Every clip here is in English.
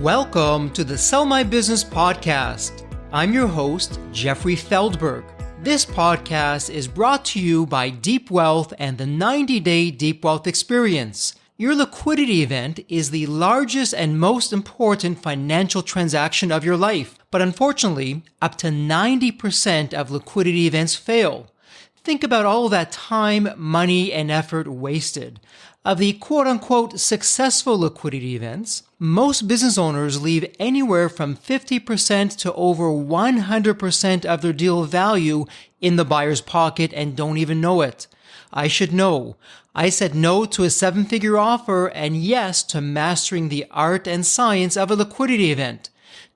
Welcome to the Sell My Business podcast. I'm your host, Jeffrey Feldberg. This podcast is brought to you by Deep Wealth and the 90-Day Deep Wealth Experience. Your liquidity event is the largest and most important financial transaction of your life. But unfortunately, up to 90% of liquidity events fail. Think about all that time, money, and effort wasted. Of the quote-unquote successful liquidity events, most business owners leave anywhere from 50% to over 100% of their deal value in the buyer's pocket and don't even know it. I should know. I said no to a 7-figure offer and yes to mastering the art and science of a liquidity event.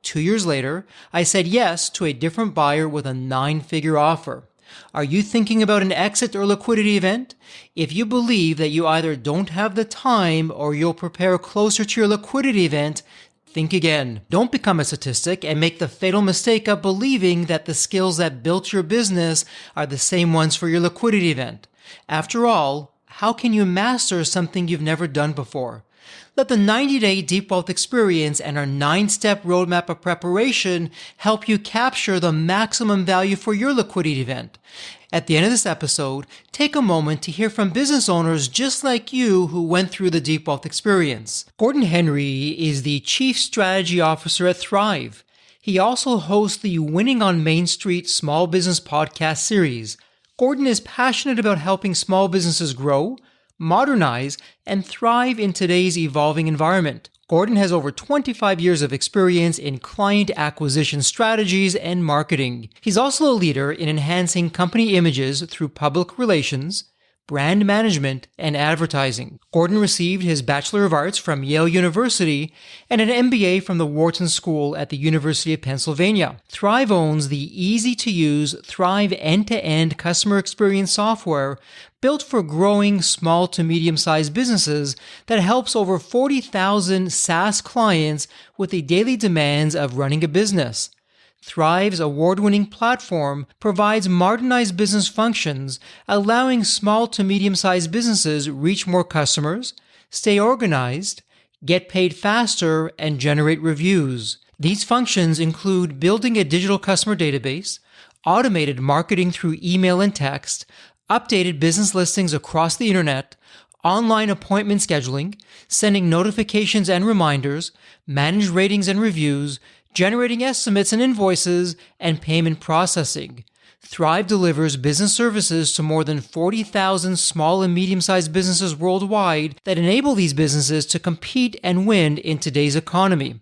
2 years later, I said yes to a different buyer with a 9-figure offer. Are you thinking about an exit or liquidity event? If you believe that you either don't have the time or you'll prepare closer to your liquidity event, think again. Don't become a statistic and make the fatal mistake of believing that the skills that built your business are the same ones for your liquidity event. After all, how can you master something you've never done before? Let the 90-Day Deep Wealth Experience and our 9-step roadmap of preparation help you capture the maximum value for your liquidity event. At the end of this episode, take a moment to hear from business owners just like you who went through the Deep Wealth Experience. Gordon Henry is the Chief Strategy Officer at Thryv. He also hosts the Winning on Main Street Small Business Podcast series. Gordon is passionate about helping small businesses grow, modernize, and thrive in today's evolving environment. Gordon has over 25 years of experience in client acquisition strategies and marketing. He's also a leader in enhancing company images through public relations, brand management, and advertising. Gordon received his Bachelor of Arts from Yale University and an MBA from the Wharton School at the University of Pennsylvania. Thryv owns the easy-to-use Thryv end-to-end customer experience software built for growing small to medium-sized businesses that helps over 40,000 SaaS clients with the daily demands of running a business. Thryv's award-winning platform provides modernized business functions, allowing small to medium-sized businesses reach more customers, stay organized, get paid faster, and generate reviews. These functions include building a digital customer database, automated marketing through email and text, updated business listings across the internet, online appointment scheduling, sending notifications and reminders, managed ratings and reviews, generating estimates and invoices, and payment processing. Thryv delivers business services to more than 40,000 small and medium-sized businesses worldwide that enable these businesses to compete and win in today's economy.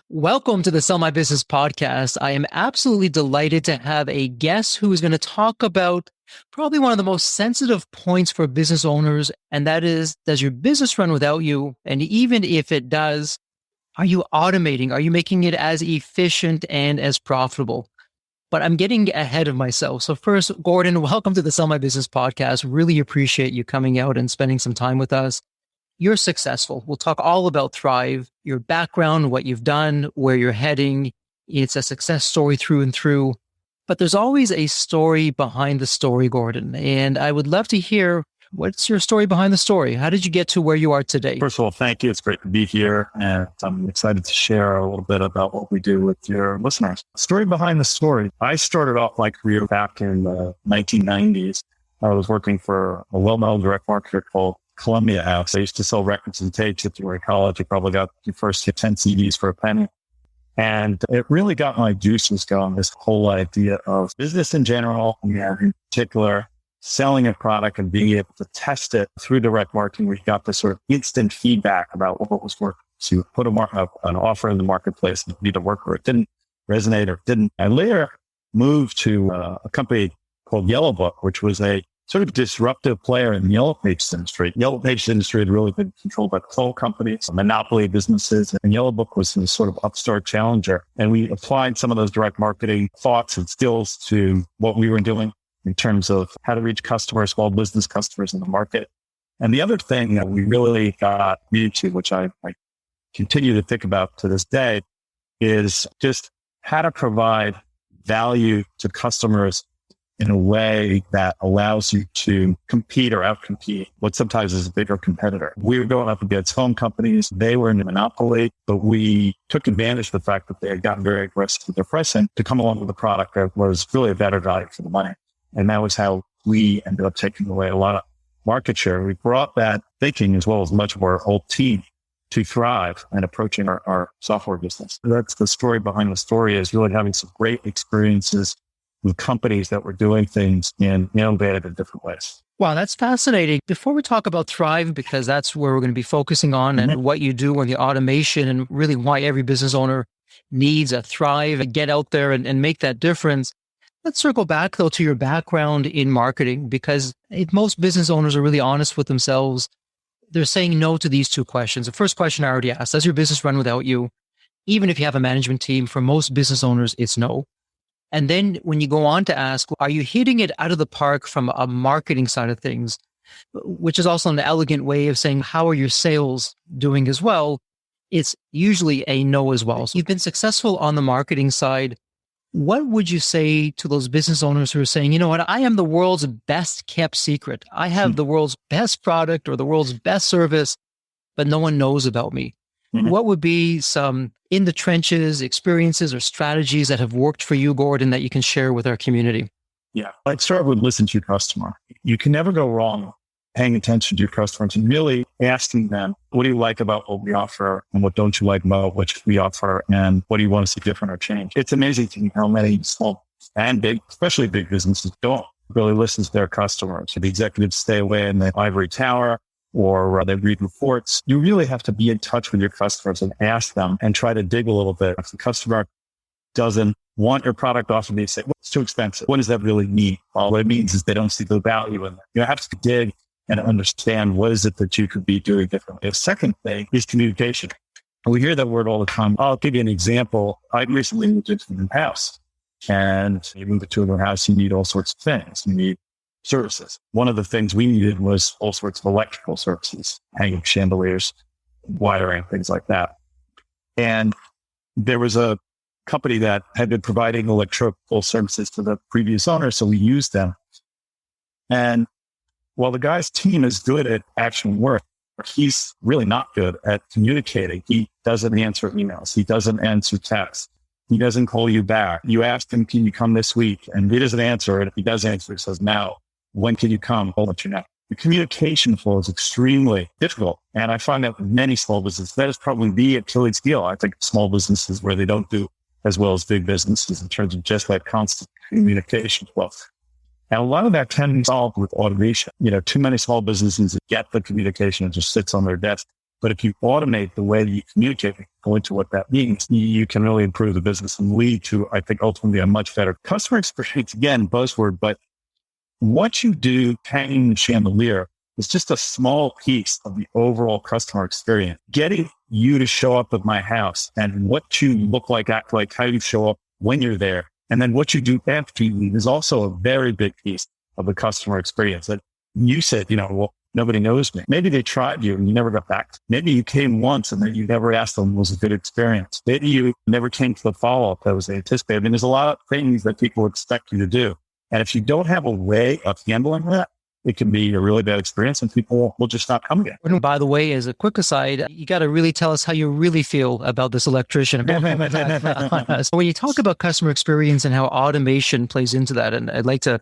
Welcome to the Sell My Business podcast. I am absolutely delighted to have a guest who is going to talk about probably one of the most sensitive points for business owners, and that is, does your business run without you? And even if it does, are you automating? Are you making it as efficient and as profitable? But I'm getting ahead of myself. So first, Gordon, welcome to the Sell My Business podcast. Really appreciate you coming out and spending some time with us. You're successful. We'll talk all about Thryv, your background, what you've done, where you're heading. It's a success story through and through. But there's always a story behind the story, Gordon. And I would love to hear, what's your story behind the story? How did you get to where you are today? First of all, thank you. It's great to be here. And I'm excited to share a little bit about what we do with your listeners. Story behind the story. I started off my career back in the 1990s. I was working for a well-known direct marketer called Columbia House. I used to sell records and tapes. If you were in college, you probably got your first 10 CDs for a penny. And it really got my juices going, this whole idea of business in general, and in particular, selling a product and being able to test it through direct marketing, where you got this sort of instant feedback about what was working. So you put an offer in the marketplace and it either worked or it didn't resonate or it didn't. I later moved to a company called Yellow Book, which was a sort of disruptive player in the Yellow Pages industry. Yellow Pages industry had really been controlled by coal companies, monopoly businesses, and Yellow Book was this sort of upstart challenger. And we applied some of those direct marketing thoughts and skills to what we were doing in terms of how to reach customers, small business customers in the market. And the other thing that we really got into, which I continue to think about to this day, is just how to provide value to customers in a way that allows you to compete or outcompete what sometimes is a bigger competitor. We were going up against home companies. They were in a monopoly, but we took advantage of the fact that they had gotten very aggressive with their pricing to come along with a product that was really a better value for the money. And that was how we ended up taking away a lot of market share. We brought that thinking as well as much of our whole team to Thryv and approaching our software business. That's the story behind the story, is really having some great experiences with companies that were doing things in innovative and different ways. Wow, that's fascinating. Before we talk about Thryv, because that's where we're going to be focusing on and what you do and the automation and really why every business owner needs a Thryv and get out there and make that difference. Let's circle back though to your background in marketing, because if most business owners are really honest with themselves, they're saying no to these two questions. The first question I already asked, does your business run without you? Even if you have a management team, for most business owners, it's no. And then when you go on to ask, are you hitting it out of the park from a marketing side of things, which is also an elegant way of saying, how are your sales doing as well? It's usually a no as well. So you've been successful on the marketing side. What would you say to those business owners who are saying, you know what, I am the world's best kept secret. I have the world's best product or the world's best service, but no one knows about me. What would be some in the trenches experiences or strategies that have worked for you, Gordon, that you can share with our community? Yeah, I'd start with listen to your customer. You can never go wrong paying attention to your customers and really asking them, what do you like about what we offer and what don't you like about what we offer and what do you want to see different or change? It's amazing to me how many small and big, especially big businesses, don't really listen to their customers. So the executives stay away in the ivory tower, or they read reports. You really have to be in touch with your customers and ask them and try to dig a little bit. If the customer doesn't want your product offered, they say, well, it's too expensive. What does that really mean? Well, what it means is they don't see the value in it. You have to dig and understand what is it that you could be doing differently. The second thing is communication. We hear that word all the time. I'll give you an example. I recently moved into a new house, and you move into a new house, you need all sorts of things. You need services. One of the things we needed was all sorts of electrical services, hanging chandeliers, wiring, things like that. And there was a company that had been providing electrical services to the previous owner, so we used them. And while the guy's team is good at actual work, he's really not good at communicating. He doesn't answer emails. He doesn't answer texts. He doesn't call you back. You ask him, can you come this week? And he doesn't answer. And if he does answer, he says, no. When can you come? I'll let you know. The communication flow is extremely difficult. And I find that with many small businesses, that is probably the Achilles heel. I think small businesses where they don't do as well as big businesses in terms of just that constant communication flow. And a lot of that can be solved with automation. Too many small businesses get the communication and just sits on their desk. But if you automate the way you communicate, go into what that means, you can really improve the business and lead to, I think, ultimately a much better customer experience. Again, buzzword, but what you do hanging the chandelier is just a small piece of the overall customer experience. Getting you to show up at my house and what you look like, act like, how you show up when you're there, and then what you do after you leave is also a very big piece of the customer experience. That you said, well, nobody knows me. Maybe they tried you and you never got back. Maybe you came once and then you never asked them, was a good experience. Maybe you never came to the follow-up that was anticipated. I mean, there's a lot of things that people expect you to do. And if you don't have a way of handling that, it can be a really bad experience and people will just not come again. And by the way, as a quick aside, you got to really tell us how you really feel about this electrician. When you talk about customer experience and how automation plays into that, and I'd like to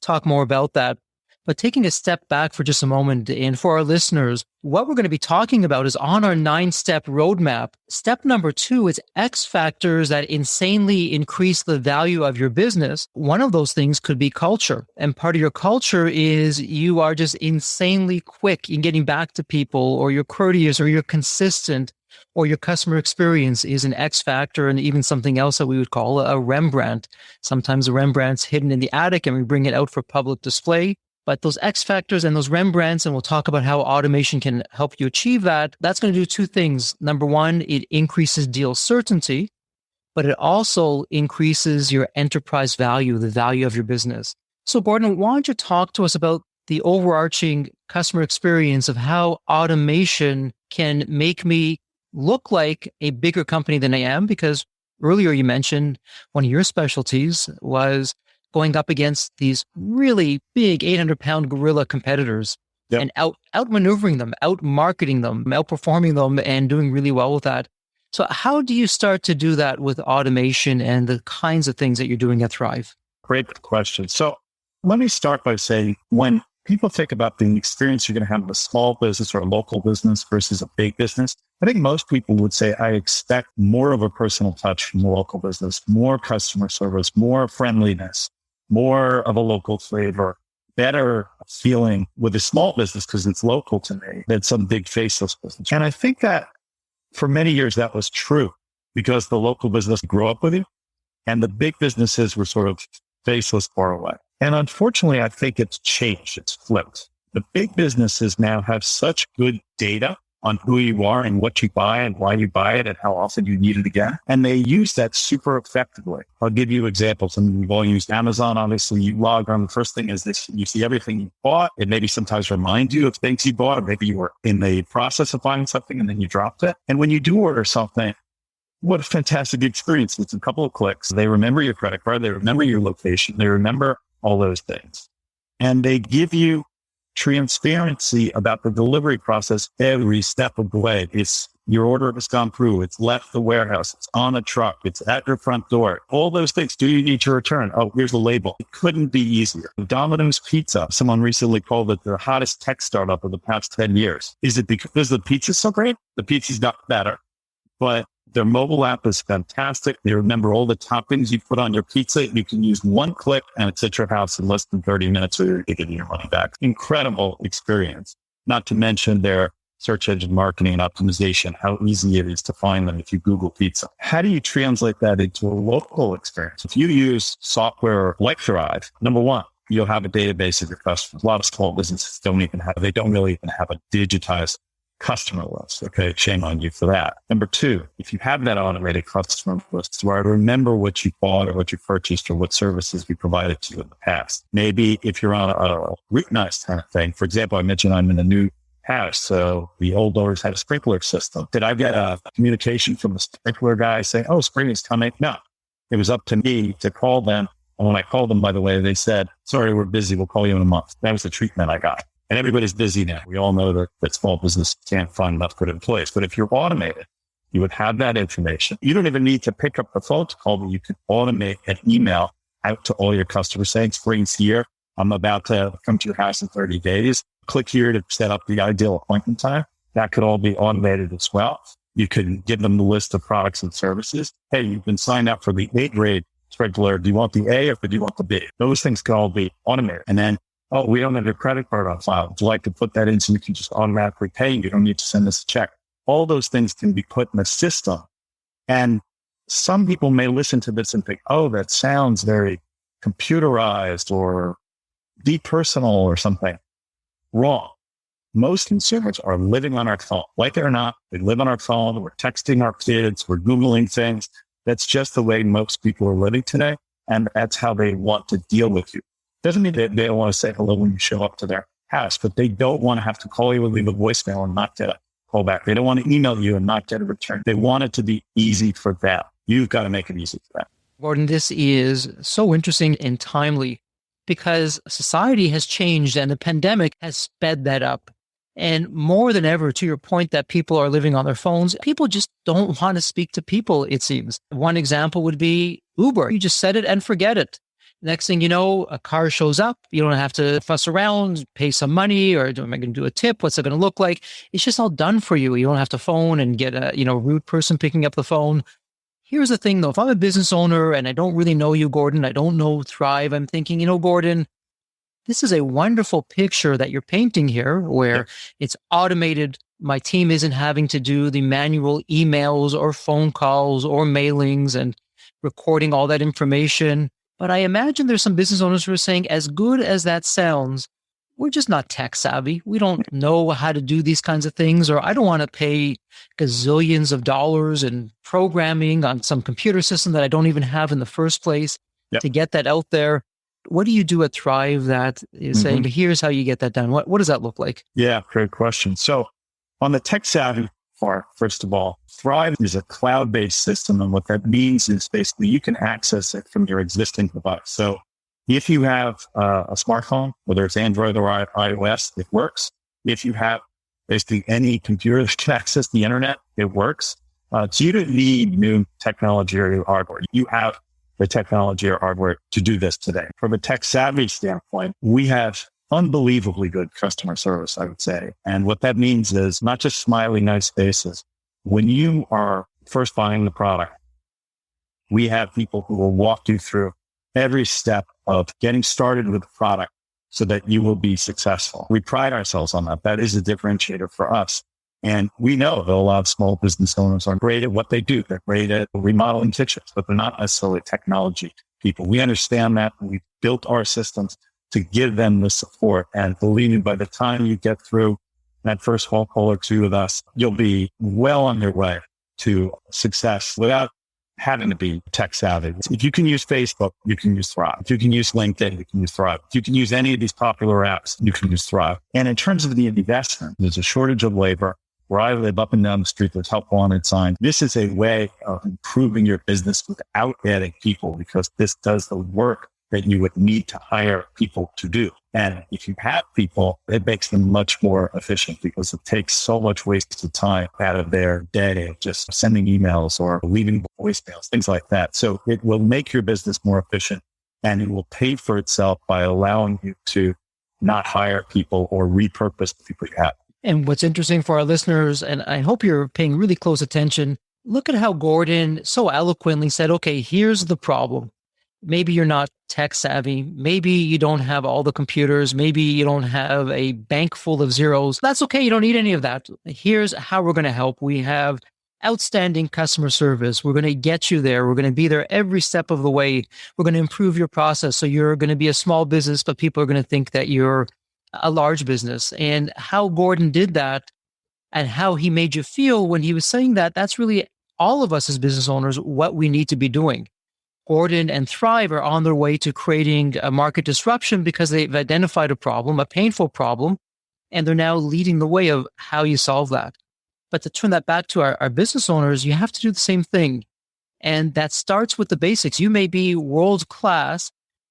talk more about that, but taking a step back for just a moment, and for our listeners, what we're going to be talking about is on our 9-step roadmap. Step number 2 is X factors that insanely increase the value of your business. One of those things could be culture. And part of your culture is you are just insanely quick in getting back to people, or you're courteous, or you're consistent, or your customer experience is an X factor, and even something else that we would call a Rembrandt. Sometimes a Rembrandt's hidden in the attic and we bring it out for public display. But those X factors and those Rembrandts, and we'll talk about how automation can help you achieve that, that's going to do 2 things. Number 1, it increases deal certainty, but it also increases your enterprise value, the value of your business. So Gordon, why don't you talk to us about the overarching customer experience of how automation can make me look like a bigger company than I am? Because earlier you mentioned one of your specialties was going up against these really big 800-pound gorilla competitors and outmaneuvering them, out-marketing them, outperforming them, and doing really well with that. So how do you start to do that with automation and the kinds of things that you're doing at Thryv? Great question. So let me start by saying, when people think about the experience you're going to have with a small business or a local business versus a big business, I think most people would say, I expect more of a personal touch from the local business, more customer service, more friendliness, more of a local flavor, better feeling with a small business because it's local to me than some big faceless business. And I think that for many years that was true because the local business grew up with you and the big businesses were sort of faceless far away. And unfortunately, I think it's changed. It's flipped. The big businesses now have such good data on who you are and what you buy and why you buy it and how often you need it again. And they use that super effectively. I'll give you examples. And we've all used Amazon. Obviously, you log on. The first thing is this, you see everything you bought. It maybe sometimes remind you of things you bought, or maybe you were in the process of buying something and then you dropped it. And when you do order something, what a fantastic experience. It's a couple of clicks. They remember your credit card. They remember your location. They remember all those things. And they give you transparency about the delivery process every step of the way. It's your order has gone through. It's left the warehouse. It's on a truck. It's at your front door. All those things. Do you need to return? Oh, here's the label. It couldn't be easier. Domino's Pizza. Someone recently called it the hottest tech startup of the past 10 years. Is it because the pizza's so great? The pizza's not better, but their mobile app is fantastic. They remember all the toppings you put on your pizza. You can use one click and it's at your house in less than 30 minutes, or you're getting your money back. Incredible experience. Not to mention their search engine marketing and optimization, how easy it is to find them if you Google pizza. How do you translate that into a local experience? If you use software like Thryv, number one, you'll have a database of your customers. A lot of small businesses don't really even have a digitized customer list. Okay. Shame on you for that. Number two, if you have that automated customer list where I remember what you bought or what you purchased or what services we provided to you in the past. Maybe if you're on a routinized kind of thing, for example, I mentioned I'm in a new house. So the old owners had a sprinkler system. Did I get a communication from the sprinkler guy saying, oh, spring is coming? No, it was up to me to call them. And when I called them, by the way, they said, sorry, we're busy. We'll call you in a month. That was the treatment I got. And everybody's busy now. We all know that small business can't find enough good employees. But if you're automated, you would have that information. You don't even need to pick up the phone to call them. You can automate an email out to all your customers saying, spring's here. I'm about to come to your house in 30 days. Click here to set up the ideal appointment time. That could all be automated as well. You can give them the list of products and services. Hey, you've been signed up for the A grade sprinkler. Do you want the A or do you want the B? Those things can all be automated. And then, oh, we don't have your credit card on file. Would you like to put that in so you can just automatically pay? You don't need to send us a check. All those things can be put in a system. And some people may listen to this and think, oh, that sounds very computerized or depersonal or something. Wrong. Most consumers are living on our phone. Like it or not, they live on our phone. We're texting our kids. We're Googling things. That's just the way most people are living today. And that's how they want to deal with you. Doesn't mean that they don't want to say hello when you show up to their house, but they don't want to have to call you and leave a voicemail and not get a call back. They don't want to email you and not get a return. They want it to be easy for them. You've got to make it easy for them. Gordon, this is so interesting and timely because society has changed and the pandemic has sped that up. And more than ever, to your point that people are living on their phones, people just don't want to speak to people, it seems. One example would be Uber. You just set it and forget it. Next thing you know, a car shows up. You don't have to fuss around, pay some money, or am I going to do a tip? What's it going to look like? It's just all done for you. You don't have to phone and get a rude person picking up the phone. Here's the thing, though. If I'm a business owner and I don't really know you, Gordon, I don't know Thryv, I'm thinking, Gordon, this is a wonderful picture that you're painting here where it's automated. My team isn't having to do the manual emails or phone calls or mailings and recording all that information. But I imagine there's some business owners who are saying, as good as that sounds, we're just not tech savvy. We don't know how to do these kinds of things, or I don't want to pay gazillions of dollars in programming on some computer system that I don't even have in the first place to get that out there. What do you do at Thryv that is saying, here's how you get that done? What does that look like? Yeah, great question. So on the tech savvy part, first of all, Thryv is a cloud-based system. And what that means is basically you can access it from your existing device. So If you have a smartphone, whether it's Android or iOS, it works. If you have basically any computer that can access the internet, it works. So you don't need new technology or new hardware. You have the technology or hardware to do this today. From a tech savvy standpoint, we have unbelievably good customer service, I would say. And what that means is not just smiley, nice faces. When you are first buying the product, we have people who will walk you through every step of getting started with the product so that you will be successful. We pride ourselves on that. That is a differentiator for us. And we know that a lot of small business owners are great at what they do. They're great at remodeling kitchens, but they're not necessarily technology people. We understand that. We've built our systems to give them the support. And believe me, by the time you get through that first phone call or two with us, you'll be well on your way to success without having to be tech savvy. If you can use Facebook, you can use Thryv. If you can use LinkedIn, you can use Thryv. If you can use any of these popular apps, you can use Thryv. And in terms of the investment, there's a shortage of labor. Where I live up and down the street, there's help wanted signs. This is a way of improving your business without adding people, because this does the work that you would need to hire people to do. And if you have people, it makes them much more efficient because it takes so much wasted time out of their day, just sending emails or leaving voicemails, things like that. So it will make your business more efficient, and it will pay for itself by allowing you to not hire people or repurpose the people you have. And what's interesting for our listeners, and I hope you're paying really close attention, look at how Gordon so eloquently said, okay, here's the problem. Maybe you're not tech savvy. Maybe you don't have all the computers. Maybe you don't have a bank full of zeros. That's okay. You don't need any of that. Here's how we're going to help. We have outstanding customer service. We're going to get you there. We're going to be there every step of the way. We're going to improve your process. So you're going to be a small business, but people are going to think that you're a large business. And how Gordon did that and how he made you feel when he was saying that, that's really all of us as business owners, what we need to be doing. Gordon and Thryv are on their way to creating a market disruption because they've identified a problem, a painful problem, and they're now leading the way of how you solve that. But to turn that back to our business owners, you have to do the same thing. And that starts with the basics. You may be world class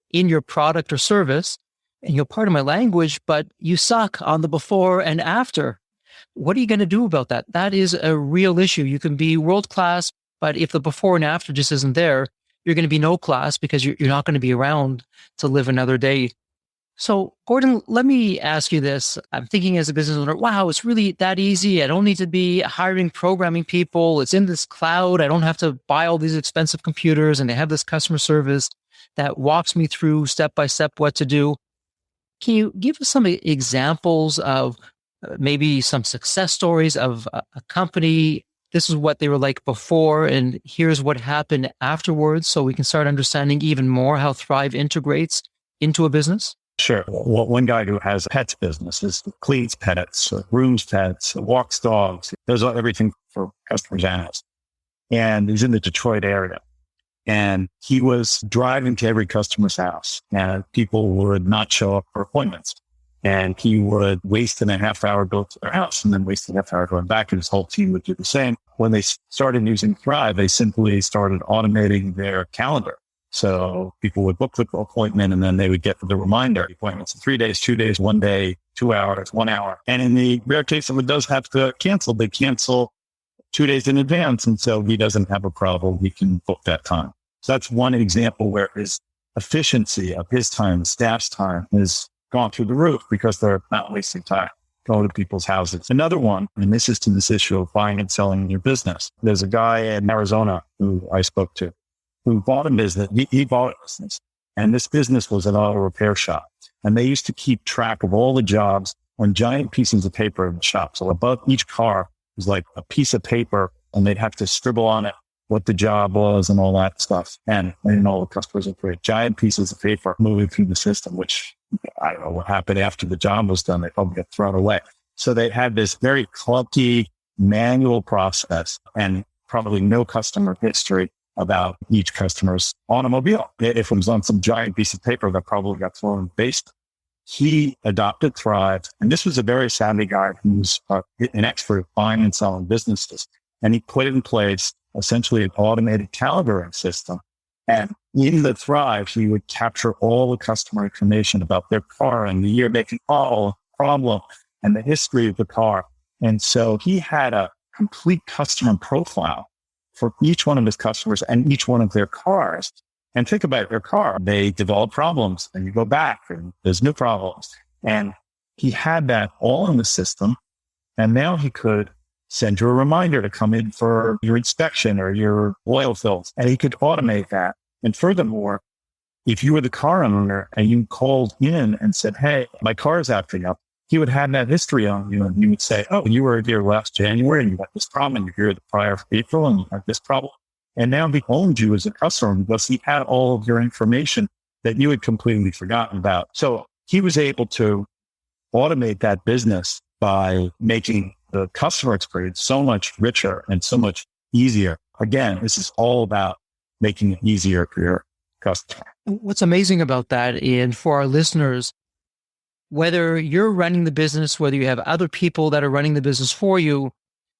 in your product or service, and you're part of my language, but you suck on the before and after. What are you going to do about that? That is a real issue. You can be world class, but if the before and after just isn't there, you're going to be no class because you're not going to be around to live another day. So, Gordon, let me ask you this. I'm thinking as a business owner, wow, it's really that easy. I don't need to be hiring programming people. It's in this cloud. I don't have to buy all these expensive computers, and they have this customer service that walks me through step by step what to do. Can you give us some examples of maybe some success stories of a company? This is what they were like before, and here's what happened afterwards, so we can start understanding even more how Thryv integrates into a business? Sure. Well, one guy who has pets businesses, cleans pets, grooms pets, walks dogs, does everything for customers' animals. And he's in the Detroit area. And he was driving to every customer's house, and people would not show up for appointments. And he would waste a half hour going to their house and then waste a half hour going back, and his whole team would do the same. When they started using Thryv, they simply started automating their calendar. So people would book the appointment, and then they would get the reminder appointments in 3 days, 2 days, 1 day, 2 hours, 1 hour. And in the rare case if it does have to cancel, they cancel 2 days in advance. And so he doesn't have a problem. He can book that time. So that's one example where his efficiency of his time, staff's time, has gone through the roof because they're not wasting time going to people's houses. Another one, and this is to this issue of buying and selling your business. There's a guy in Arizona who I spoke to who bought a business. He bought a business, and this business was an auto repair shop. And they used to keep track of all the jobs on giant pieces of paper in the shop. So above each car was like a piece of paper, and they'd have to scribble on it what the job was and all that stuff. And all the customers would create giant pieces of paper moving through the system, which I don't know what happened after the job was done. They probably got thrown away. So they had this very clunky manual process and probably no customer history about each customer's automobile. If it was on some giant piece of paper that probably got thrown in the basement. He adopted Thryv, and this was a very savvy guy who's an expert at buying and selling businesses. And he put in place essentially an automated calendaring system And in the Thryv, he would capture all the customer information about their car and the year making, all problem and the history of the car. And so he had a complete customer profile for each one of his customers and each one of their cars. And think about their car. They develop problems and you go back and there's new problems. And he had that all in the system. And now he could send you a reminder to come in for your inspection or your oil fills. And he could automate that. And furthermore, if you were the car owner and you called in and said, hey, my car is acting up, he would have that history on you. And you would say, oh, you were here last January and you got this problem. And you're here the prior April and you had this problem. And now he owned you as a customer because he had all of your information that you had completely forgotten about. So he was able to automate that business by making the customer experience so much richer and so much easier. Again, this is all about making it easier for your customer. What's amazing about that, and for our listeners, whether you're running the business, whether you have other people that are running the business for you,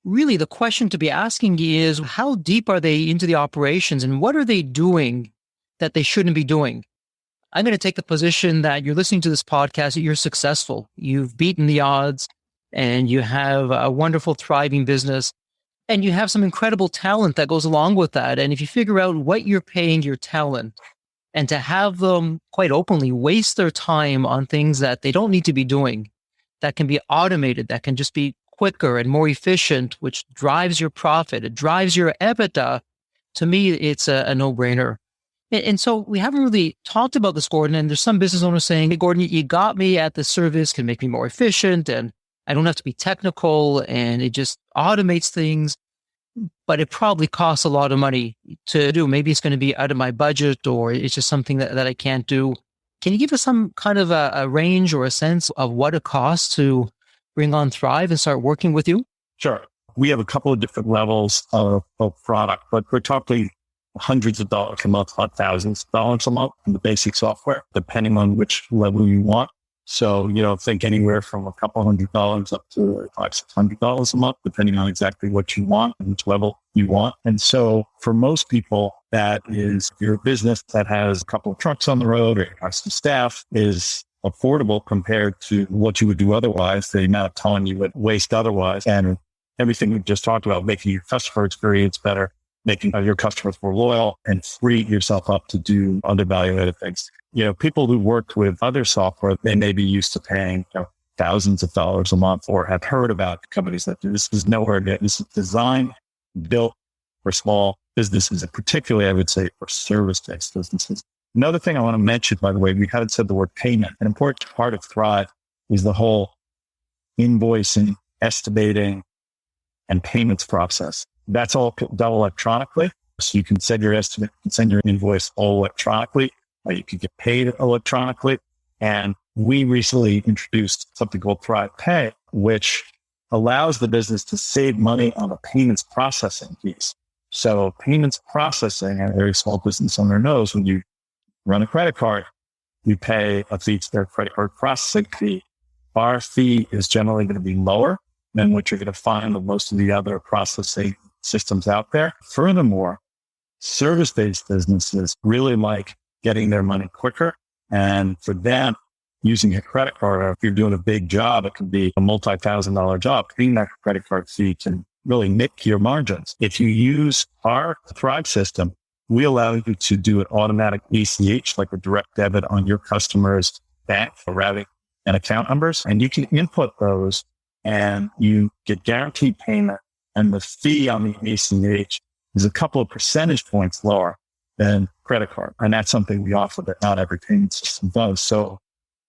really the question to be asking is, how deep are they into the operations and what are they doing that they shouldn't be doing? I'm going to take the position that you're listening to this podcast, that you're successful. You've beaten the odds and you have a wonderful, thriving business and you have some incredible talent that goes along with that. And if you figure out what you're paying your talent and to have them quite openly waste their time on things that they don't need to be doing, that can be automated, that can just be quicker and more efficient, which drives your profit, it drives your EBITDA. To me, it's a no-brainer. And so we haven't really talked about this, Gordon, and there's some business owners saying, hey, Gordon, you got me at the service, can make me more efficient, and I don't have to be technical, and it just automates things, but it probably costs a lot of money to do. Maybe it's going to be out of my budget, or it's just something that I can't do. Can you give us some kind of a range or a sense of what it costs to bring on Thryv and start working with you? Sure. We have a couple of different levels of product, but we're talking hundreds of dollars a month, not thousands of dollars a month in the basic software, depending on which level you want. So, think anywhere from a couple $100 up to $500-$600 a month, depending on exactly what you want and which level you want. And so for most people, that is your business that has a couple of trucks on the road or has some staff is affordable compared to what you would do otherwise, the amount of time you would waste otherwise. And everything we just talked about, making your customer experience better, making your customers more loyal, and free yourself up to do other value-added things. People who worked with other software, they may be used to paying thousands of dollars a month or have heard about companies that do this. Is nowhere near. This is designed, built for small businesses, and particularly, I would say, for service-based businesses. Another thing I want to mention, by the way, we hadn't said the word payment. An important part of Thryv is the whole invoicing, estimating, and payments process. That's all done electronically. So you can send your estimate, you can send your invoice all electronically. You can get paid electronically. And we recently introduced something called Thryv Pay, which allows the business to save money on the payments processing piece. So payments processing, and every small business owner knows, when you run a credit card, you pay a fee to their credit card processing fee. Our fee is generally going to be lower than what you're going to find with most of the other processing systems out there. Furthermore, service-based businesses really like getting their money quicker. And for them, using a credit card, or if you're doing a big job, it can be a multi-$1,000 job. Paying that credit card fee can really nick your margins. If you use our Thryv system, we allow you to do an automatic ACH, like a direct debit on your customer's bank, routing and account numbers. And you can input those and you get guaranteed payment. And the fee on the ACH is a couple of percentage points lower than credit card. And that's something we offer that not every payment system does. So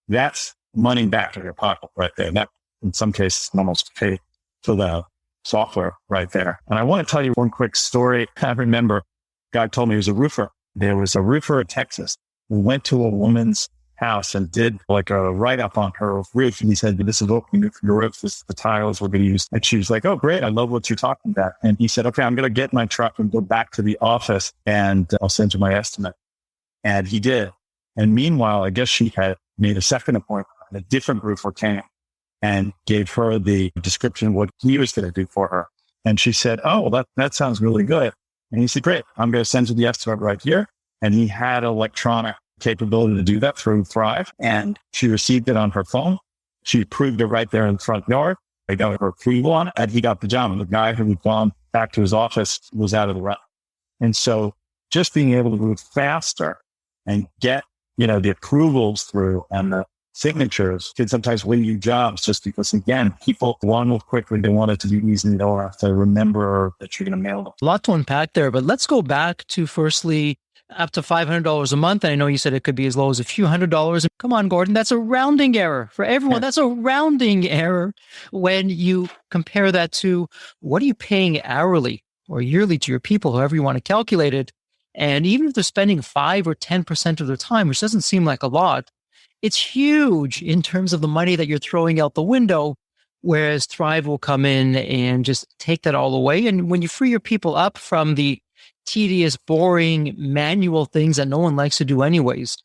that's money back in your pocket right there. And that, in some cases, almost pay for the software right there. And I want to tell you one quick story. I remember a guy told me he was a roofer. There was a roofer in Texas who went to a woman's house and did like a write-up on her roof. And he said, this is opening for your roof. This is the tiles we're going to use. And she was like, oh, great. I love what you're talking about. And he said, okay, I'm going to get my truck and go back to the office and I'll send you my estimate. And he did. And meanwhile, I guess she had made a second appointment and a different roofer came and gave her the description of what he was going to do for her. And she said, oh, well, that sounds really good. And he said, great. I'm going to send you the estimate right here. And he had electronic capability to do that through Thryv. And she received it on her phone. She approved it right there in the front yard. They got her approval on it, and he got the job. And the guy who had gone back to his office was out of the run. And so just being able to move faster and get, the approvals through and the signatures can sometimes win you jobs just because, again, people want to move quickly. They want it to be easy. They don't have to remember that you're going to mail them. A lot to unpack there, but let's go back to firstly, up to $500 a month. And I know you said it could be as low as a few $100s. Come on, Gordon, that's a rounding error for everyone. That's a rounding error when you compare that to what are you paying hourly or yearly to your people, however you want to calculate it. And even if they're spending 5 or 10% of their time, which doesn't seem like a lot, it's huge in terms of the money that you're throwing out the window, whereas Thryv will come in and just take that all away. And when you free your people up from the tedious, boring, manual things that no one likes to do anyways,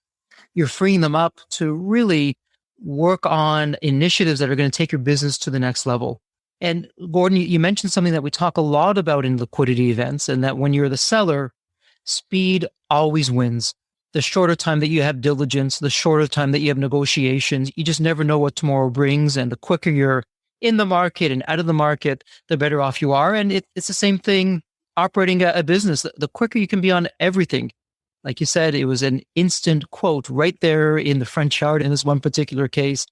you're freeing them up to really work on initiatives that are going to take your business to the next level. And Gordon, you mentioned something that we talk a lot about in liquidity events, and that when you're the seller, speed always wins. The shorter time that you have diligence, the shorter time that you have negotiations, you just never know what tomorrow brings. And the quicker you're in the market and out of the market, the better off you are. And it's the same thing operating a business. The quicker you can be on everything. Like you said, it was an instant quote right there in the front yard in this one particular case.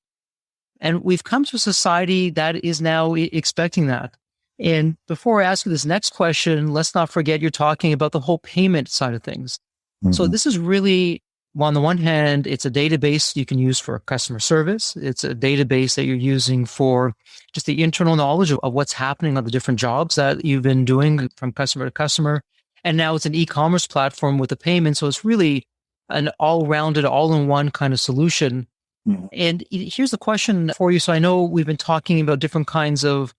And we've come to a society that is now expecting that. And before I ask you this next question, let's not forget you're talking about the whole payment side of things. Mm-hmm. So this is really, on the one hand, it's a database you can use for customer service. It's a database that you're using for just the internal knowledge of what's happening on the different jobs that you've been doing from customer to customer. And now it's an e-commerce platform with a payment. So it's really an all-rounded, all-in-one kind of solution. Mm-hmm. And here's the question for you. So I know we've been talking about different kinds of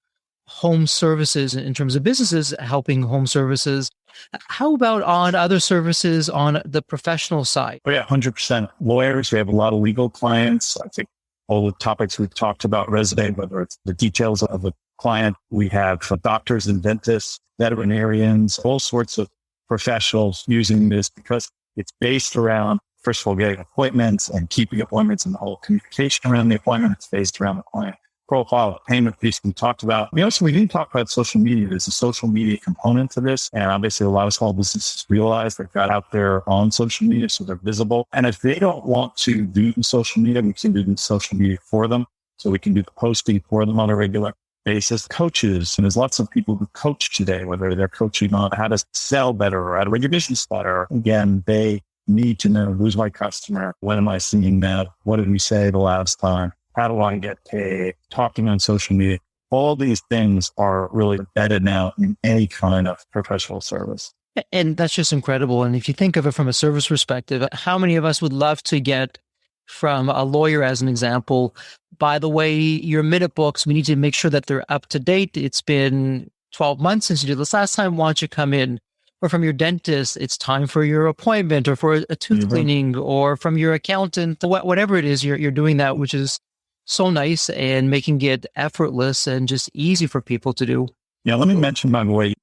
home services in terms of businesses helping home services. How about on other services on the professional side? Oh yeah, 100%. Lawyers, we have a lot of legal clients. I think all the topics we've talked about resonate, whether it's the details of a client. We have doctors and dentists, veterinarians, all sorts of professionals using this because it's based around, first of all, getting appointments and keeping appointments and the whole communication around the appointment. It's based around the client profile, payment piece we talked about. We didn't talk about social media. There's a social media component to this. And obviously a lot of small businesses realize they've got out there on social media, so they're visible. And if they don't want to do the social media, we can do the social media for them. So we can do the posting for them on a regular basis. Coaches, and there's lots of people who coach today, whether they're coaching on how to sell better or how to run your business better. Again, they need to know who's my customer, when am I seeing that, what did we say the last time? How do I get paid? Talking on social media. All these things are really embedded now in any kind of professional service. And that's just incredible. And if you think of it from a service perspective, how many of us would love to get from a lawyer, as an example, by the way, your minute books, we need to make sure that they're up to date. It's been 12 months since you did this last time. Why don't you come in? Or from your dentist, it's time for your appointment, or for a tooth cleaning, or from your accountant, whatever it is, you're doing that, which is so nice and making it effortless and just easy for people to do. Yeah, let me mention, by the way,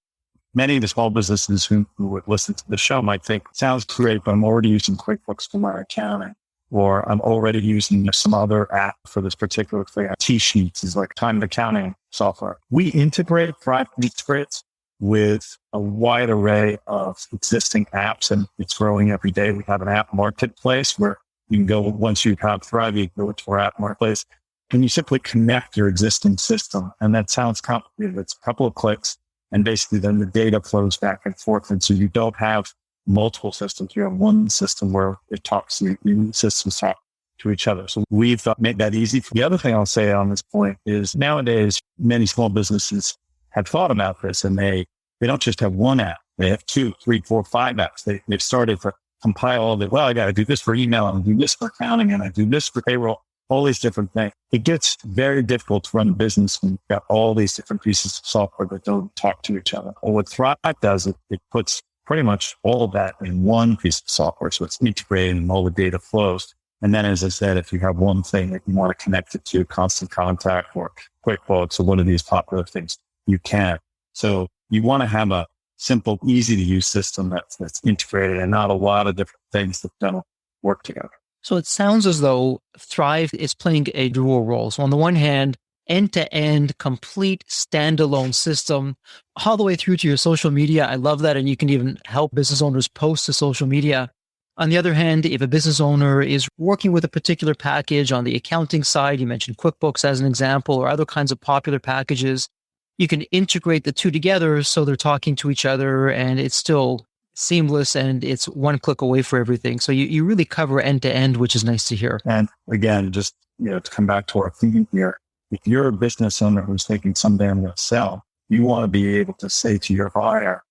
many of the small businesses who would listen to the show might think, sounds great, but I'm already using QuickBooks for my accounting, or I'm already using some other app for this particular thing. T-Sheets is like time accounting software. We integrate, Thryv integrates with a wide array of existing apps, and it's growing every day. We have an app marketplace where you can go, once you have Thryv, you can go to our app marketplace, and you simply connect your existing system. And that sounds complicated. It's a couple of clicks, and basically then the data flows back and forth. And so you don't have multiple systems. You have one system where it talks, the systems talk to each other. So we've made that easy. The other thing I'll say on this point is nowadays, many small businesses have thought about this, and they don't just have one app. They have 2, 3, 4, 5 apps. They've started to compile all the, well, I got to do this for email, and I do this for accounting, and I do this for payroll, all these different things. It gets very difficult to run a business when you've got all these different pieces of software that don't talk to each other. Well, what Thryv does, it puts pretty much all of that in one piece of software. So it's integrated and all the data flows. And then, as I said, if you have one thing that you want to connect it to, Constant Contact or QuickBooks or one of these popular things, you can. So you want to have a simple, easy to use system that's integrated and not a lot of different things that don't work together. So it sounds as though Thryv is playing a dual role. So on the one hand, end-to-end, complete standalone system, all the way through to your social media. I love that. And you can even help business owners post to social media. On the other hand, if a business owner is working with a particular package on the accounting side, you mentioned QuickBooks as an example, or other kinds of popular packages, you can integrate the two together so they're talking to each other and it's still seamless and it's one click away for everything. So you really cover end to end, which is nice to hear. And again, just to come back to our theme here, if you're a business owner who's thinking someday I'm going to sell, you want to be able to say to your buyer,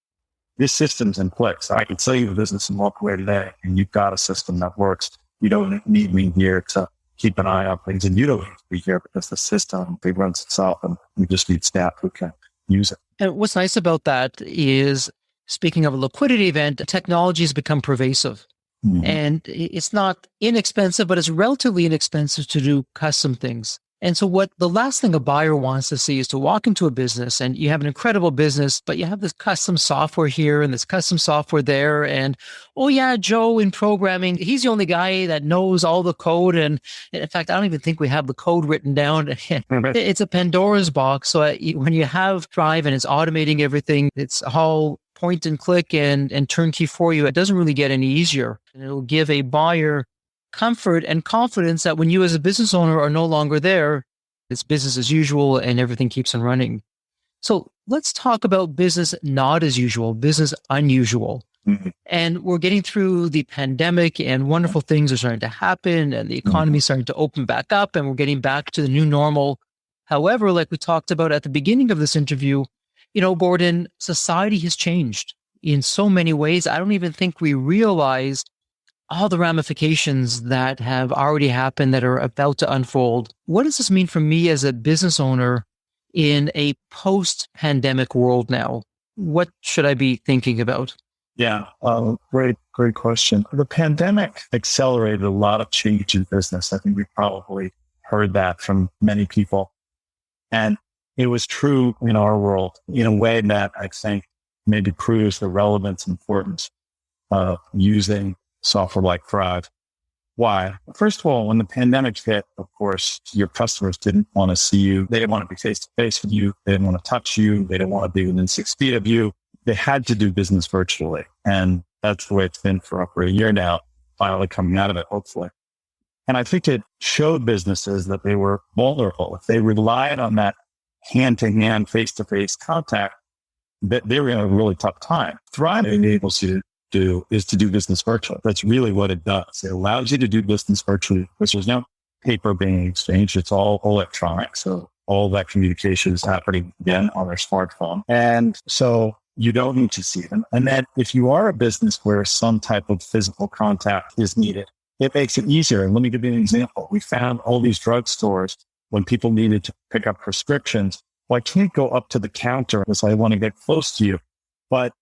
this system's in place. I can sell you the business and walk away today, and you've got a system that works. You don't need me here to keep an eye on things, and you don't need to be here because the system runs itself, and we just need staff who can use it. And what's nice about that is, speaking of a liquidity event, technology has become pervasive. Mm-hmm. And it's not inexpensive, but it's relatively inexpensive to do custom things. And so what the last thing a buyer wants to see is to walk into a business and you have an incredible business, but you have this custom software here and this custom software there. And, oh yeah, Joe in programming, he's the only guy that knows all the code. And in fact, I don't even think we have the code written down. It's a Pandora's box. So when you have Thryv and it's automating everything, it's all point and click and turnkey for you. It doesn't really get any easier. And it'll give a buyer comfort and confidence that when you as a business owner are no longer there, it's business as usual and everything keeps on running. So let's talk about business not as usual, business unusual. Mm-hmm. And we're getting through the pandemic and wonderful things are starting to happen and the economy is starting to open back up and we're getting back to the new normal. However, like we talked about at the beginning of this interview, Gordon, society has changed in so many ways. I don't even think we realized all the ramifications that have already happened that are about to unfold. What does this mean for me as a business owner in a post-pandemic world now? What should I be thinking about? Yeah, great question. The pandemic accelerated a lot of change in business. I think we probably heard that from many people. And it was true in our world in a way that I think maybe proves the relevance and importance of using software like Thryv. Why? First of all, when the pandemic hit, of course, your customers didn't want to see you. They didn't want to be face to face with you. They didn't want to touch you. They didn't want to be within 6 feet of you. They had to do business virtually. And that's the way it's been for over a year now, finally coming out of it, hopefully. And I think it showed businesses that they were vulnerable. If they relied on that hand-to-hand, face-to-face contact, that they were in a really tough time. Thryv enables you is to do business virtually. That's really what it does. It allows you to do business virtually because there's no paper being exchanged. It's all electronic. So all that communication is happening again on their smartphone. And so you don't need to see them. And then if you are a business where some type of physical contact is needed, it makes it easier. And let me give you an example. We found all these drugstores when people needed to pick up prescriptions. Well, I can't go up to the counter because I want to get close to you. But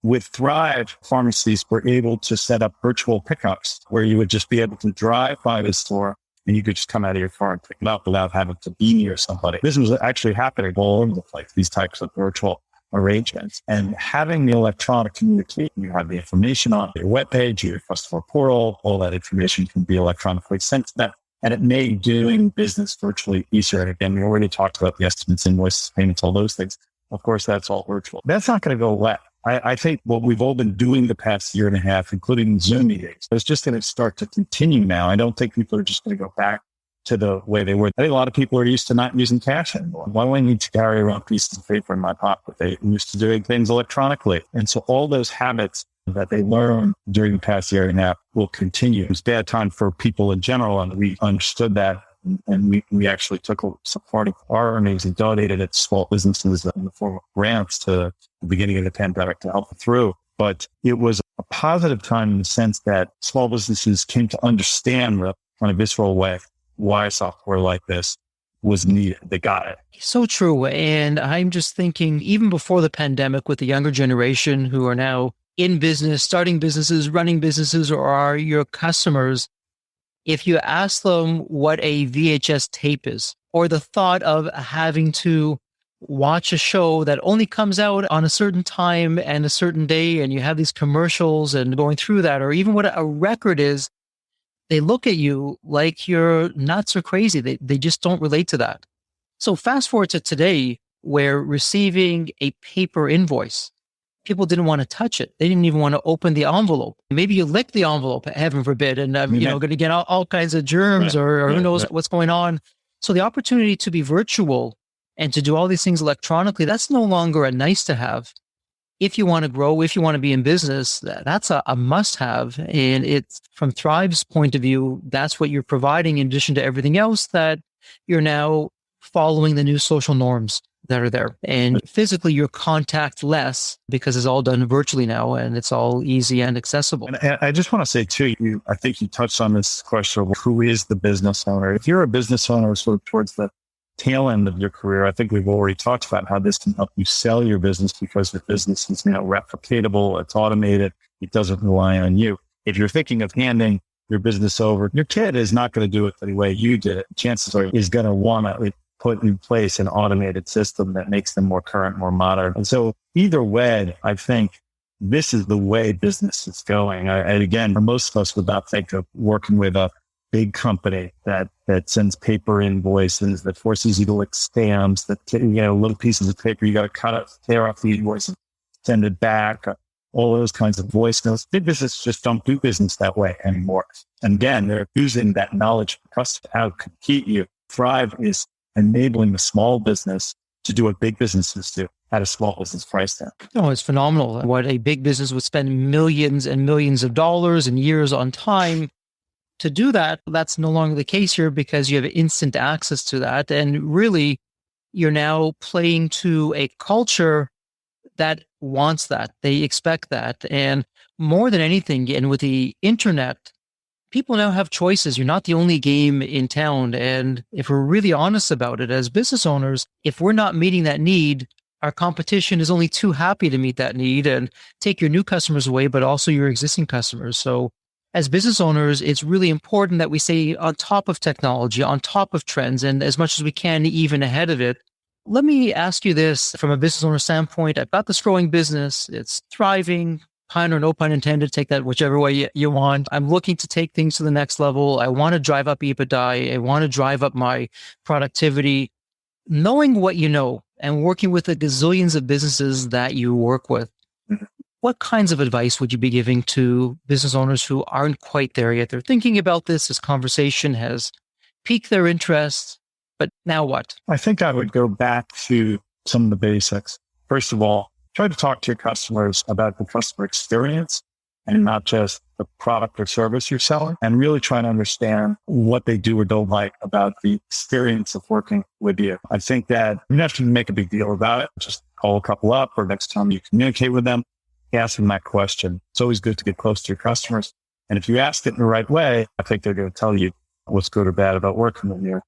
with Thryv, pharmacies were able to set up virtual pickups where you would just be able to drive by the store and you could just come out of your car and pick it up without having to be near somebody. This was actually happening all over the place, these types of virtual arrangements. And having the electronic communication, you have the information on your webpage, your customer portal, all that information can be electronically sent to them. And it made doing business virtually easier. And again, we already talked about the estimates, invoices, payments, all those things. Of course, that's all virtual. That's not going to go away. I think what we've all been doing the past year and a half, including Zoom meetings, is just going to start to continue now. I don't think people are just going to go back to the way they were. I think a lot of people are used to not using cash anymore. Why do I need to carry around pieces of paper in my pocket? They're used to doing things electronically. And so all those habits that they learned during the past year and a half will continue. It was a bad time for people in general, and we understood that. And we actually took some part of our earnings and donated it to small businesses in the form of grants to the beginning of the pandemic to help them through. But it was a positive time in the sense that small businesses came to understand in a visceral way why software like this was needed. They got it. So true. And I'm just thinking, even before the pandemic, with the younger generation who are now in business, starting businesses, running businesses, or are your customers, if you ask them what a VHS tape is, or the thought of having to watch a show that only comes out on a certain time and a certain day, and you have these commercials and going through that, or even what a record is, they look at you like you're nuts or crazy. They just don't relate to that. So fast forward to today, where receiving a paper invoice, people didn't want to touch it. They didn't even want to open the envelope. Maybe you lick the envelope, heaven forbid, and going to get all kinds of germs or who knows what's going on. So the opportunity to be virtual and to do all these things electronically, that's no longer a nice to have. If you want to grow, if you want to be in business, that's a must have. And it's from Thryv's point of view, that's what you're providing in addition to everything else that you're now following the new social norms that are there. And physically, you're contact less because it's all done virtually now and it's all easy and accessible. And I just want to say too, I think you touched on this question of who is the business owner. If you're a business owner sort of towards the tail end of your career, I think we've already talked about how this can help you sell your business because the business is replicatable, it's automated, it doesn't rely on you. If you're thinking of handing your business over, your kid is not going to do it the way you did it. Chances are he's going to want to put in place an automated system that makes them more current, more modern. And so either way, I think this is the way business is going. Again, for most of us would not think of working with a big company that sends paper invoices, that forces you to lick stamps, that, little pieces of paper, you got to cut out, tear off the invoice and send it back, all those kinds of voice notes. Big business just don't do business that way anymore. And again, they're using that knowledge for us to out-compete you. Thryv is enabling the small business to do what big businesses do at a small business price tag. No, it's phenomenal. What a big business would spend millions and millions of dollars and years on time to do that. That's no longer the case here because you have instant access to that. And really, you're now playing to a culture that wants that. They expect that. And more than anything, and with the internet, people now have choices. You're not the only game in town. And if we're really honest about it as business owners, if we're not meeting that need, our competition is only too happy to meet that need and take your new customers away, but also your existing customers. So as business owners, it's really important that we stay on top of technology, on top of trends, and as much as we can, even ahead of it. Let me ask you this from a business owner standpoint. I've got this growing business. It's thriving. Pun or no pun intended, take that whichever way you want. I'm looking to take things to the next level. I want to drive up EBITDA. I want to drive up my productivity. Knowing what you know and working with the gazillions of businesses that you work with, what kinds of advice would you be giving to business owners who aren't quite there yet? They're thinking about this. This conversation has piqued their interest, but now what? I think I would go back to some of the basics. First of all, try to talk to your customers about the customer experience and not just the product or service you're selling, and really try to understand what they do or don't like about the experience of working with you. I think that you don't have to make a big deal about it. Just call a couple up, or next time you communicate with them, ask them that question. It's always good to get close to your customers. And if you ask it in the right way, I think they're going to tell you what's good or bad about working with you.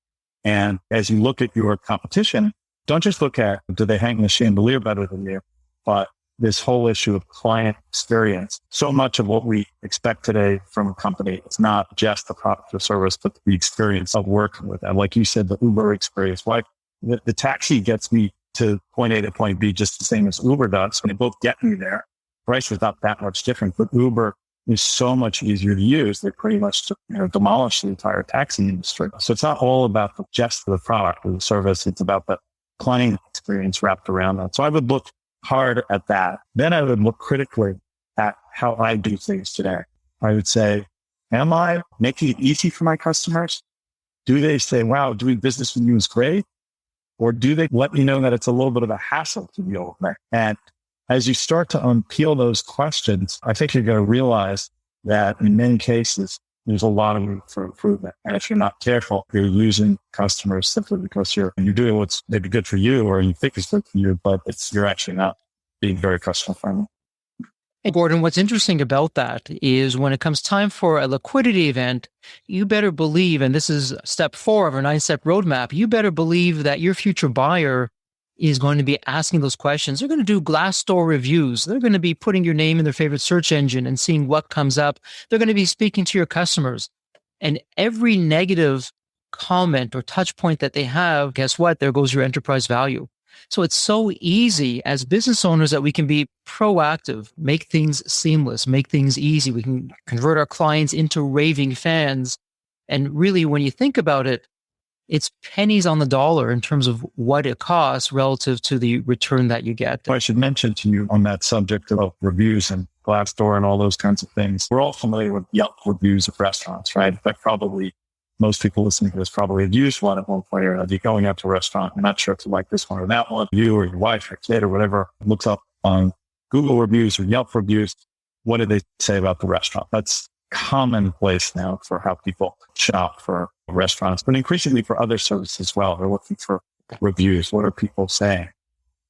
And as you look at your competition, don't just look at, do they hang the chandelier better than you? But this whole issue of client experience, so much of what we expect today from a company, it's not just the product or service, but the experience of working with them. Like you said, the Uber experience. Why the taxi gets me to point A to point B just the same as Uber does. When they both get me there, price is not that much different, but Uber is so much easier to use. They pretty much demolished the entire taxi industry. So it's not all about just the product or the service. It's about the client experience wrapped around that. So I would look hard at that. Then I would look critically at how I do things today. I would say, am I making it easy for my customers? Do they say, wow, doing business with you is great? Or do they let me know that it's a little bit of a hassle to deal with me? And as you start to unpeel those questions, I think you're going to realize that in many cases, there's a lot of room for improvement. And if you're not careful, you're losing customers simply because you're doing what's maybe good for you or you think is good for you, but you're actually not being very customer friendly. Hey, Gordon, what's interesting about that is when it comes time for a liquidity event, you better believe, and this is step 4 of our 9-step roadmap, you better believe that your future buyer is going to be asking those questions. They're going to do Glassdoor reviews. They're going to be putting your name in their favorite search engine and seeing what comes up. They're going to be speaking to your customers. And every negative comment or touch point that they have, guess what? There goes your enterprise value. So it's so easy as business owners that we can be proactive, make things seamless, make things easy. We can convert our clients into raving fans. And really, when you think about it, it's pennies on the dollar in terms of what it costs relative to the return that you get. I should mention to you on that subject of reviews and Glassdoor and all those kinds of things. We're all familiar with Yelp reviews of restaurants, right? But probably most people listening to this probably have used one at one point or another. Going out to a restaurant, I'm not sure if you like this one or that one. You or your wife or kid or whatever looks up on Google reviews or Yelp reviews. What do they say about the restaurant? That's commonplace now for how people shop for restaurants, but increasingly for other services as well. They're looking for reviews. What are people saying?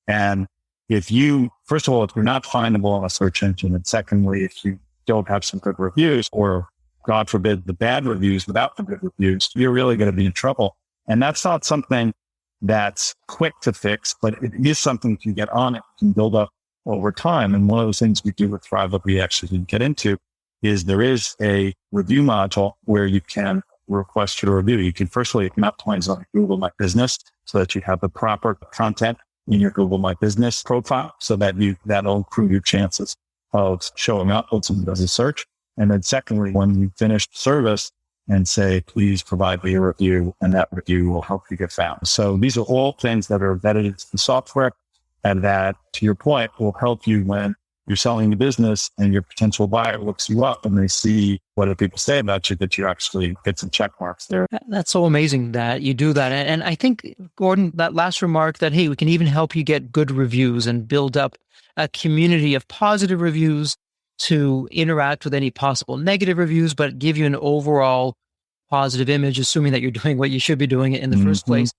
And if you, first of all, if you're not findable on a search engine, and secondly, if you don't have some good reviews, or God forbid, the bad reviews without the good reviews, you're really going to be in trouble. And that's not something that's quick to fix, but it is something you can get on it, you can build up over time. And one of those things we do with Thryv that we actually didn't get into is there is a review module where you can request your review. You can firstly optimize on Google My Business so that you have the proper content in your Google My Business profile so that that'll improve your chances of showing up when someone does a search. And then secondly, when you finish the service and say, please provide me a review, and that review will help you get found. So these are all things that are embedded into the software and that, to your point, will help you when you're selling the business and your potential buyer looks you up and they see what do people say about you, that you actually get some check marks there. That's so amazing that you do that. And I think, Gordon, that last remark that, hey, we can even help you get good reviews and build up a community of positive reviews to interact with any possible negative reviews, but give you an overall positive image, assuming that you're doing what you should be doing in the first place.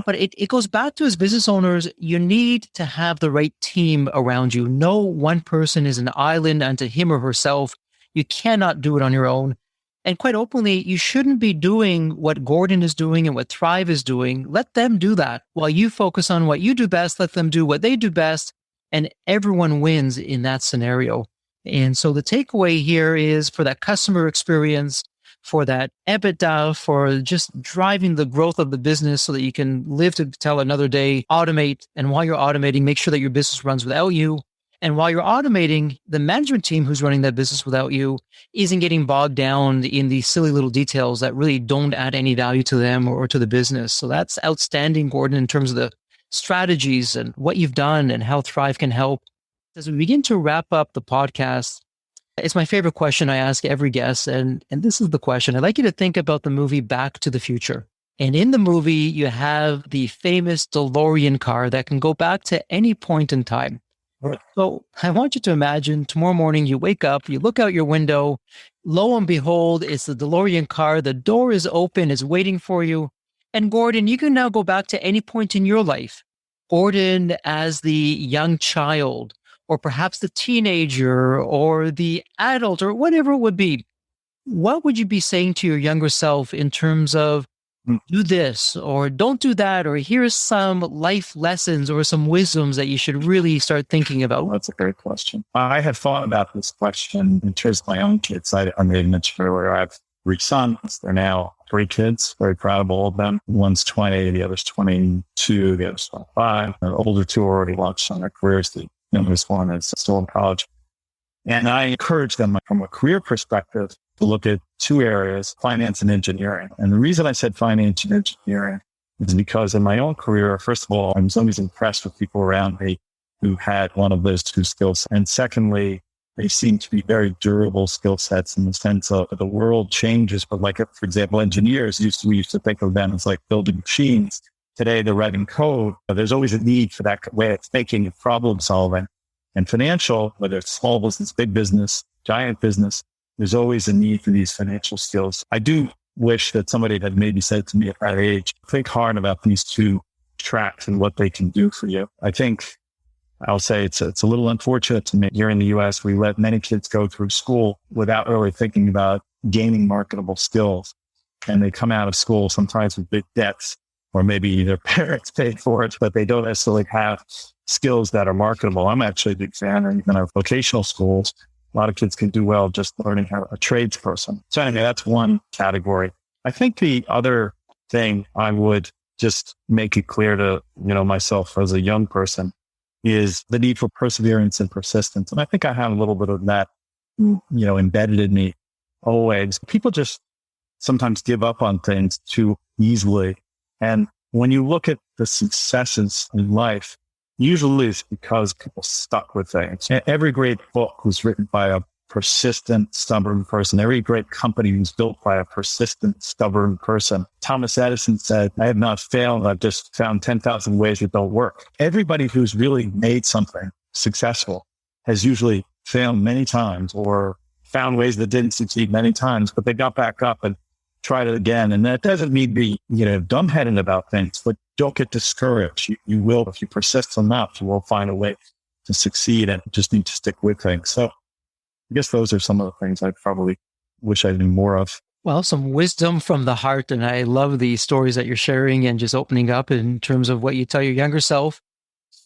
But it goes back to, as business owners, you need to have the right team around you. No one person is an island unto him or herself. You cannot do it on your own. And quite openly, you shouldn't be doing what Gordon is doing and what Thryv is doing. Let them do that. While you focus on what you do best, let them do what they do best, and everyone wins in that scenario. And so the takeaway here is, for that customer experience, for that EBITDA, for just driving the growth of the business so that you can live to tell another day, automate. And while you're automating, make sure that your business runs without you. And while you're automating, the management team who's running that business without you isn't getting bogged down in these silly little details that really don't add any value to them or to the business. So that's outstanding, Gordon, in terms of the strategies and what you've done and how Thryv can help. As we begin to wrap up the podcast, it's my favorite question I ask every guest. And this is the question. I'd like you to think about the movie Back to the Future. And in the movie, you have the famous DeLorean car that can go back to any point in time. Right. So I want you to imagine tomorrow morning, you wake up, you look out your window, lo and behold, it's the DeLorean car. The door is open, it's waiting for you. And Gordon, you can now go back to any point in your life. Gordon as the young child, or perhaps the teenager or the adult or whatever it would be. What would you be saying to your younger self in terms of do this or don't do that, or here's some life lessons or some wisdoms that you should really start thinking about? That's a great question. I had thought about this question in terms of my own kids. I may have mentioned earlier, I have 3 sons. They're now 3 kids. Very proud of all of them. One's 20, the other's 22, the other's 25. The older 2 already launched on their careers. The youngest one is still in college. And I encourage them from a career perspective to look at 2 areas, finance and engineering. And the reason I said finance and engineering is because in my own career, first of all, I was always impressed with people around me who had one of those 2 skills. And secondly, they seem to be very durable skill sets in the sense of the world changes. But like, for example, engineers we used to think of them as like building machines. Today, they're writing code. There's always a need for that way of thinking and problem solving. And financial, whether it's small business, big business, giant business, there's always a need for these financial skills. I do wish that somebody had maybe said to me at that age, think hard about these 2 tracks and what they can do for you. I think I'll say it's a little unfortunate to me. Here in the US, we let many kids go through school without really thinking about gaining marketable skills. And they come out of school sometimes with big debts, or maybe their parents paid for it, but they don't necessarily have skills that are marketable. I'm actually a big fan of even our vocational schools. A lot of kids can do well just learning how a tradesperson. So anyway, that's one category. I think the other thing I would just make it clear to, myself as a young person is the need for perseverance and persistence. And I think I have a little bit of that, embedded in me always. People just sometimes give up on things too easily. And when you look at the successes in life, usually it's because people stuck with things. Every great book was written by a persistent, stubborn person. Every great company was built by a persistent, stubborn person. Thomas Edison said, I have not failed. I've just found 10,000 ways that don't work. Everybody who's really made something successful has usually failed many times or found ways that didn't succeed many times, but they got back up and tried it again. And that doesn't mean be, dumbheaded about things, but don't get discouraged. You will, if you persist enough, you will find a way to succeed and just need to stick with things. So I guess those are some of the things I probably wish I knew more of. Well, some wisdom from the heart. And I love the stories that you're sharing and just opening up in terms of what you tell your younger self.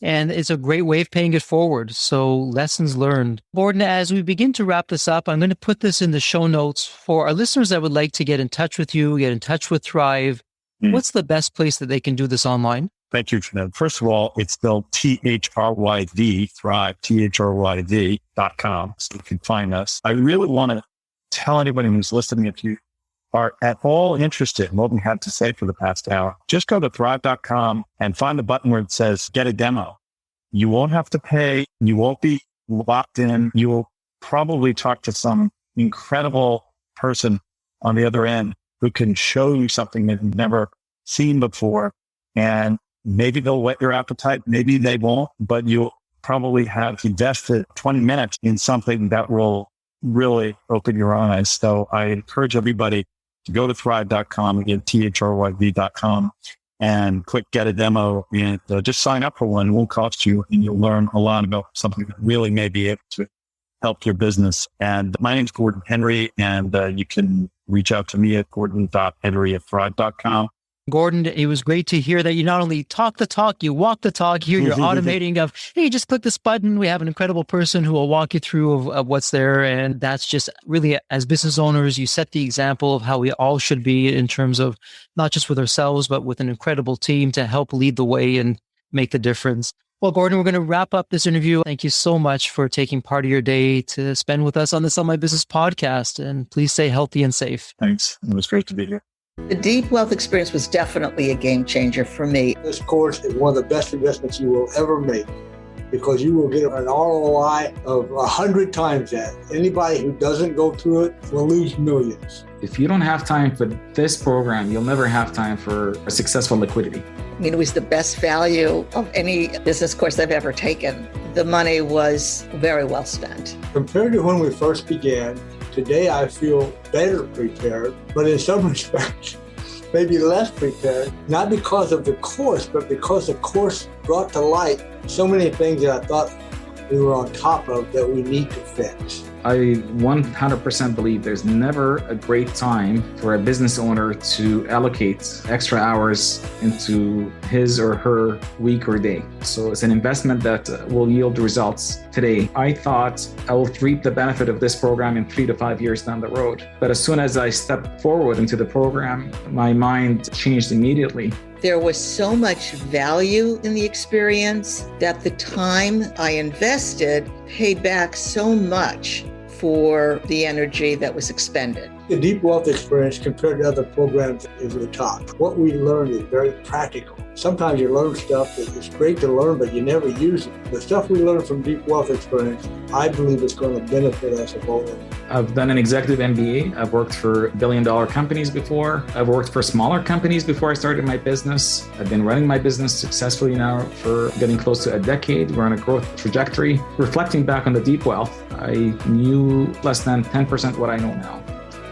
And it's a great way of paying it forward. So lessons learned. Gordon, as we begin to wrap this up, I'm going to put this in the show notes for our listeners that would like to get in touch with you, get in touch with Thryv. What's the best place that they can do this online? Thank you, Jeanette. First of all, it's spelled Thryv, Thryv, Thryv.com. So you can find us. I really want to tell anybody who's listening, if you are at all interested in what we had to say for the past hour, just go to Thryv.com and find the button where it says get a demo. You won't have to pay. You won't be locked in. You will probably talk to some incredible person on the other end who can show you something that you've never seen before. And maybe they'll whet your appetite. Maybe they won't, but you'll probably have invested 20 minutes in something that will really open your eyes. So I encourage everybody to go to Thryv.com, again, Thryv.com, and click get a demo and just sign up for one. It won't cost you, and you'll learn a lot about something that really may be able to help your business. And my name's Gordon Henry, and you can reach out to me at gordon.henry@thryv.com. Gordon, it was great to hear that you not only talk the talk, you walk the talk. Here you're automating of, hey, just click this button. We have an incredible person who will walk you through of what's there. And that's just really, as business owners, you set the example of how we all should be in terms of not just with ourselves, but with an incredible team to help lead the way and make the difference. Well, Gordon, we're going to wrap up this interview. Thank you so much for taking part of your day to spend with us on the Sell My Business podcast. And please stay healthy and safe. Thanks. It was great to be here. The Deep Wealth experience was definitely a game changer for me. This course is one of the best investments you will ever make because you will get an ROI of 100 times that. Anybody who doesn't go through it will lose millions. If you don't have time for this program, you'll never have time for a successful liquidity. I mean, it was the best value of any business course I've ever taken. The money was very well spent. Compared to when we first began, today I feel better prepared, but in some respects, maybe less prepared, not because of the course, but because the course brought to light so many things that I thought we were on top of that we need to fix. I 100% believe there's never a great time for a business owner to allocate extra hours into his or her week or day. So it's an investment that will yield results today. I thought I will reap the benefit of this program in 3 to 5 years down the road. But as soon as I stepped forward into the program, my mind changed immediately. There was so much value in the experience that the time I invested paid back so much for the energy that was expended. The Deep Wealth experience compared to other programs is the top. What we learned is very practical. Sometimes you learn stuff that is great to learn, but you never use it. The stuff we learned from Deep Wealth experience, I believe is going to benefit us both. I've done an executive MBA. I've worked for billion-dollar companies before. I've worked for smaller companies before I started my business. I've been running my business successfully now for getting close to a decade. We're on a growth trajectory. Reflecting back on the Deep Wealth, I knew less than 10% what I know now.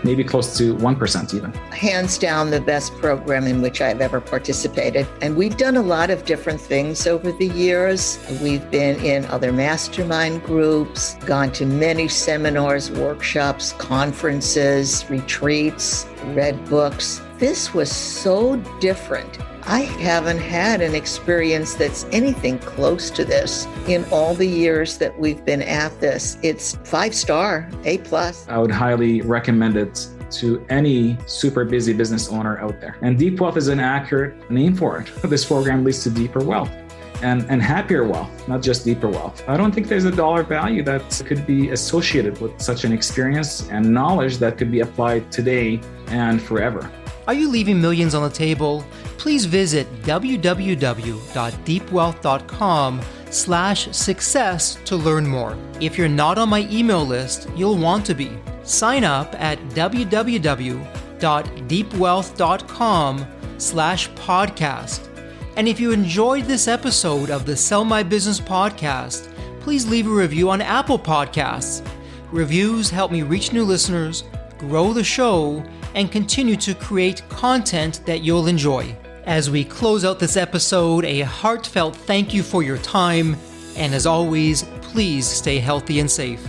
Maybe close to 1% even. Hands down, the best program in which I've ever participated. And we've done a lot of different things over the years. We've been in other mastermind groups, gone to many seminars, workshops, conferences, retreats, read books. This was so different. I haven't had an experience that's anything close to this in all the years that we've been at this. It's 5-star, A+. I would highly recommend it to any super busy business owner out there. And deep wealth is an accurate name for it. This program leads to deeper wealth and happier wealth, not just deeper wealth. I don't think there's a dollar value that could be associated with such an experience and knowledge that could be applied today and forever. Are you leaving millions on the table? Please visit www.deepwealth.com/success to learn more. If you're not on my email list, you'll want to be. Sign up at www.deepwealth.com/podcast. And if you enjoyed this episode of the Sell My Business podcast, please leave a review on Apple Podcasts. Reviews help me reach new listeners, grow the show, and continue to create content that you'll enjoy. As we close out this episode, a heartfelt thank you for your time, and as always, please stay healthy and safe.